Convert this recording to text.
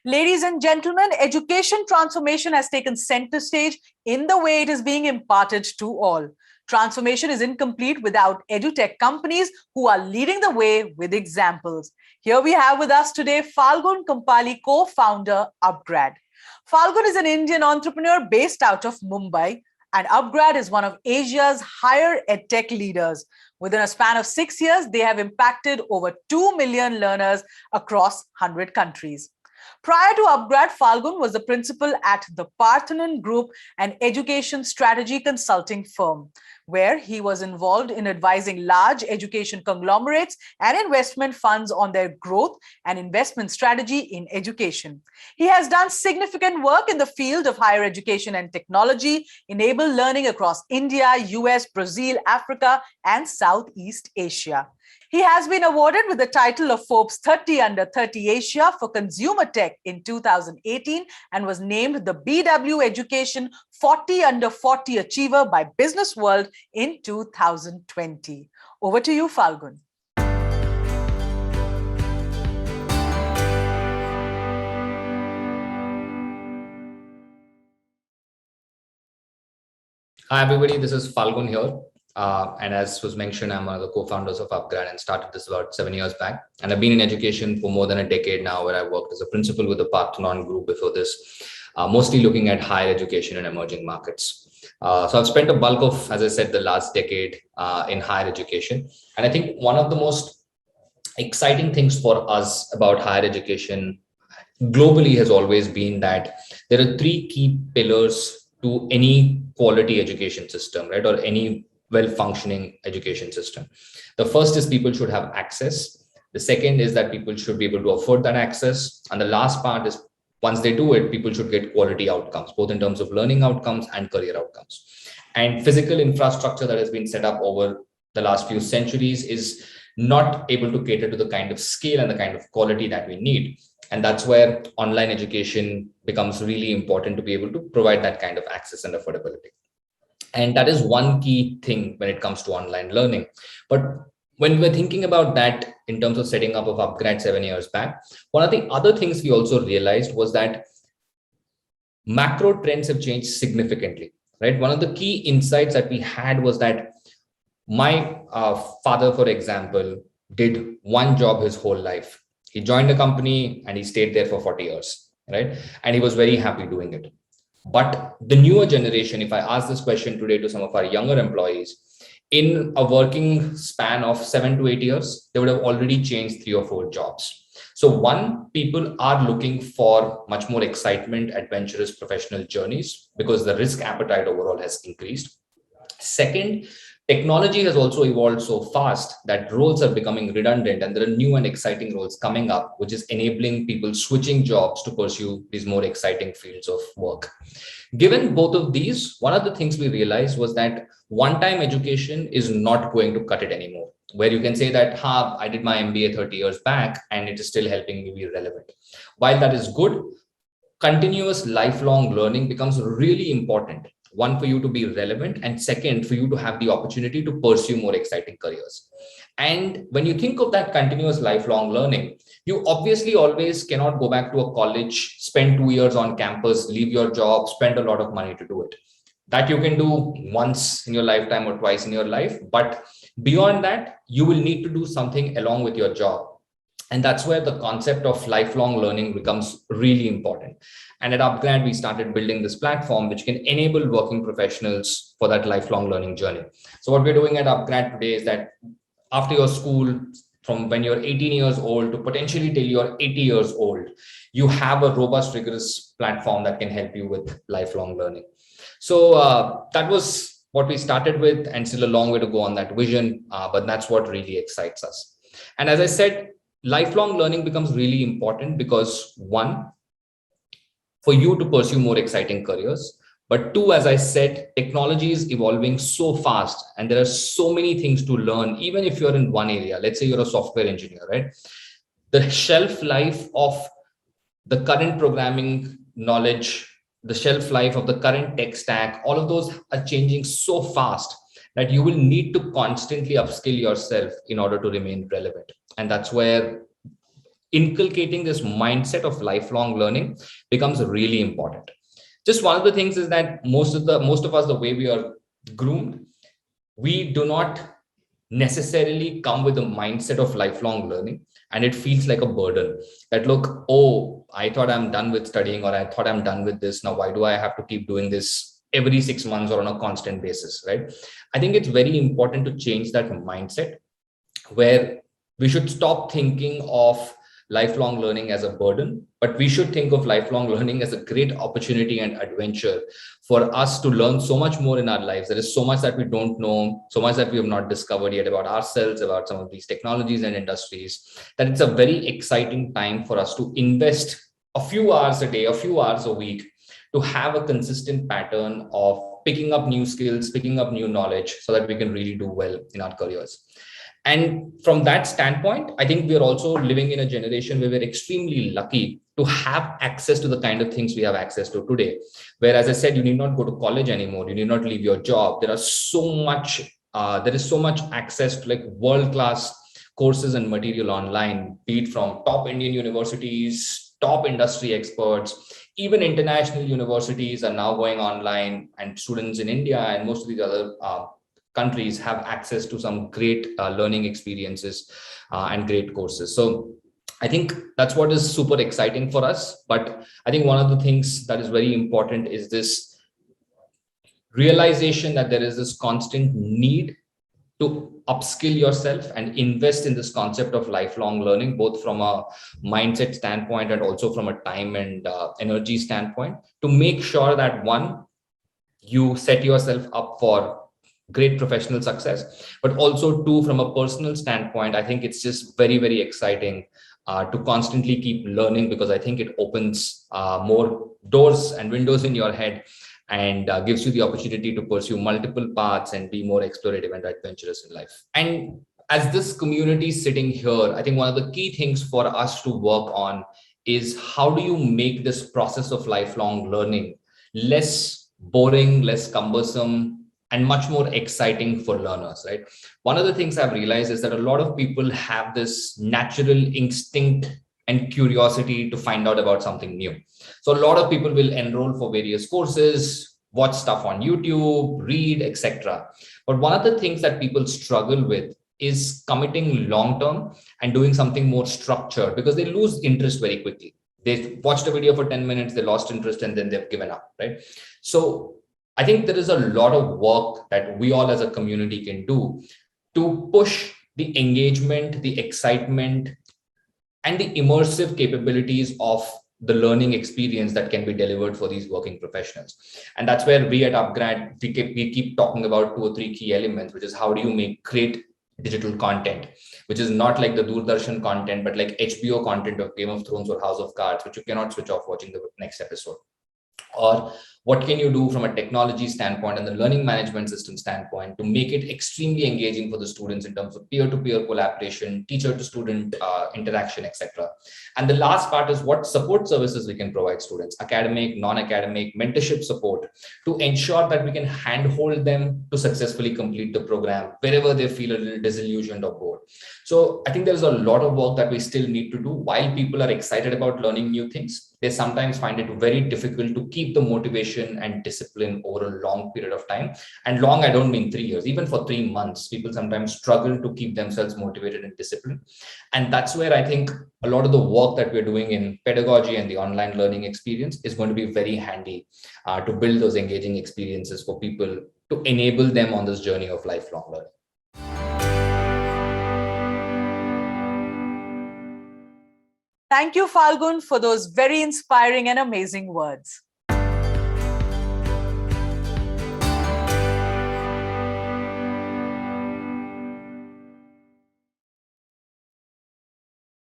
Ladies and gentlemen, education transformation has taken center stage in the way it is being imparted to all. Transformation is incomplete without edutech companies who are leading the way with examples. Here we have with us today Falgun Kompali, co-founder Upgrad. Falgun is an Indian entrepreneur based out of Mumbai, and Upgrad is one of Asia's higher edtech leaders. Within a span of 6 years, they have impacted over 2 million learners across 100 countries. Prior to Upgrad, Falgun was the principal at the Parthenon Group, an education strategy consulting firm, where he was involved in advising large education conglomerates and investment funds on their growth and investment strategy in education. He has done significant work in the field of higher education and technology, enabled learning across India, US, Brazil, Africa, and Southeast Asia. He has been awarded with the title of Forbes 30 Under 30 Asia for Consumer Tech in 2018 and was named the BW Education 40 Under 40 Achiever by Business World in 2020. Over to you, Falgun. Hi, everybody. This is Falgun here. And as was mentioned, I'm one of the co-founders of Upgrad and started this about 7 years back. And I've been in education for more than a decade now, where I worked as a principal with the Parthenon Group before this, mostly looking at higher education in emerging markets. So I've spent a bulk of, as I said, the last decade in higher education. And I think one of the most exciting things for us about higher education globally has always been that there are three key pillars to any quality education system, right? Or any well-functioning education system. The first is people should have access. The second is that people should be able to afford that access. And the last part is once they do it, people should get quality outcomes, both in terms of learning outcomes and career outcomes. And physical infrastructure that has been set up over the last few centuries is not able to cater to the kind of scale and the kind of quality that we need. And that's where online education becomes really important to be able to provide that kind of access and affordability. And that is one key thing when it comes to online learning. But when we're thinking about that in terms of setting up of Upgrad 7 years back, one of the other things we also realized was that macro trends have changed significantly, right? One of the key insights that we had was that my father, for example, did one job his whole life. He joined a company and he stayed there for 40 years, right? And he was very happy doing it. But the newer generation, if I ask this question today to some of our younger employees, in a working span of 7 to 8 years, they would have already changed 3 or 4 jobs. So one, people are looking for much more excitement, adventurous professional journeys because the risk appetite overall has increased. Second, technology has also evolved so fast that roles are becoming redundant and there are new and exciting roles coming up, which is enabling people switching jobs to pursue these more exciting fields of work. Given both of these, one of the things we realized was that one-time education is not going to cut it anymore, where you can say that, I did my MBA 30 years back and it is still helping me be relevant. While that is good, continuous lifelong learning becomes really important. One, for you to be relevant, and second, for you to have the opportunity to pursue more exciting careers. And when you think of that continuous lifelong learning, you obviously always cannot go back to a college, spend 2 years on campus, leave your job, spend a lot of money to do it. That you can do once in your lifetime or twice in your life. But beyond that, you will need to do something along with your job. And that's where the concept of lifelong learning becomes really important. And at Upgrad, we started building this platform which can enable working professionals for that lifelong learning journey. So what we're doing at Upgrad today is that after your school, from when you're 18 years old to potentially till you're 80 years old, you have a robust, rigorous platform that can help you with lifelong learning. So that was what we started with, and still a long way to go on that vision, but that's what really excites us. And as I said, lifelong learning becomes really important because one, for you to pursue more exciting careers, but two, as I said, technology is evolving so fast and there are so many things to learn, even if you're in one area. Let's say you're a software engineer, right? The shelf life of the current programming knowledge, the shelf life of the current tech stack, all of those are changing so fast that you will need to constantly upskill yourself in order to remain relevant. And that's where inculcating this mindset of lifelong learning becomes really important. Just one of the things is that most of us, the way we are groomed, we do not necessarily come with a mindset of lifelong learning, and it feels like a burden that, look, oh, I thought I'm done with studying, or I thought I'm done with this. Now why do I have to keep doing this every 6 months or on a constant basis, right? I think it's very important to change that mindset, where we should stop thinking of lifelong learning as a burden, but we should think of lifelong learning as a great opportunity and adventure for us to learn so much more in our lives. There is so much that we don't know, so much that we have not discovered yet about ourselves, about some of these technologies and industries, that it's a very exciting time for us to invest a few hours a day, a few hours a week, to have a consistent pattern of picking up new skills, picking up new knowledge, so that we can really do well in our careers. And from that standpoint, I think we are also living in a generation where we're extremely lucky to have access to the kind of things we have access to today. Where, as I said, you need not go to college anymore. You need not leave your job. There is so much access to like world-class courses and material online, be it from top Indian universities, top industry experts. Even international universities are now going online, and students in India and most of these other countries have access to some great learning experiences and great courses. So I think that's what is super exciting for us. But I think one of the things that is very important is this realization that there is this constant need to upskill yourself and invest in this concept of lifelong learning, both from a mindset standpoint and also from a time and energy standpoint, to make sure that, one, you set yourself up for great professional success, but also, two, from a personal standpoint, I think it's just very, very exciting to constantly keep learning, because I think it opens more doors and windows in your head, and gives you the opportunity to pursue multiple paths and be more explorative and adventurous in life. And as this community sitting here, I think one of the key things for us to work on is, how do you make this process of lifelong learning less boring, less cumbersome, and much more exciting for learners, right? One of the things I've realized is that a lot of people have this natural instinct and curiosity to find out about something new. So a lot of people will enroll for various courses, watch stuff on YouTube, read, etc. But one of the things that people struggle with is committing long term and doing something more structured, because they lose interest very quickly. They watched a video for 10 minutes, they lost interest, and then they've given up, right? So I think there is a lot of work that we all as a community can do to push the engagement, the excitement, and the immersive capabilities of the learning experience that can be delivered for these working professionals. And that's where we at Upgrad, we keep talking about 2 or 3 key elements, which is, how do you make great digital content, which is not like the Doordarshan content, but like HBO content of Game of Thrones or House of Cards, which you cannot switch off watching the next episode. Or what can you do from a technology standpoint and the learning management system standpoint to make it extremely engaging for the students in terms of peer-to-peer collaboration, teacher-to-student interaction, etc. And the last part is what support services we can provide students, academic, non-academic, mentorship support, to ensure that we can handhold them to successfully complete the program wherever they feel a little disillusioned or bored. So I think there's a lot of work that we still need to do. While people are excited about learning new things, they sometimes find it very difficult to keep the motivation and discipline over a long period of time. And long, I don't mean 3 years, even for 3 months, people sometimes struggle to keep themselves motivated and disciplined. And that's where I think a lot of the work that we're doing in pedagogy and the online learning experience is going to be very handy to build those engaging experiences for people, to enable them on this journey of lifelong learning. Thank you, Falgun, for those very inspiring and amazing words.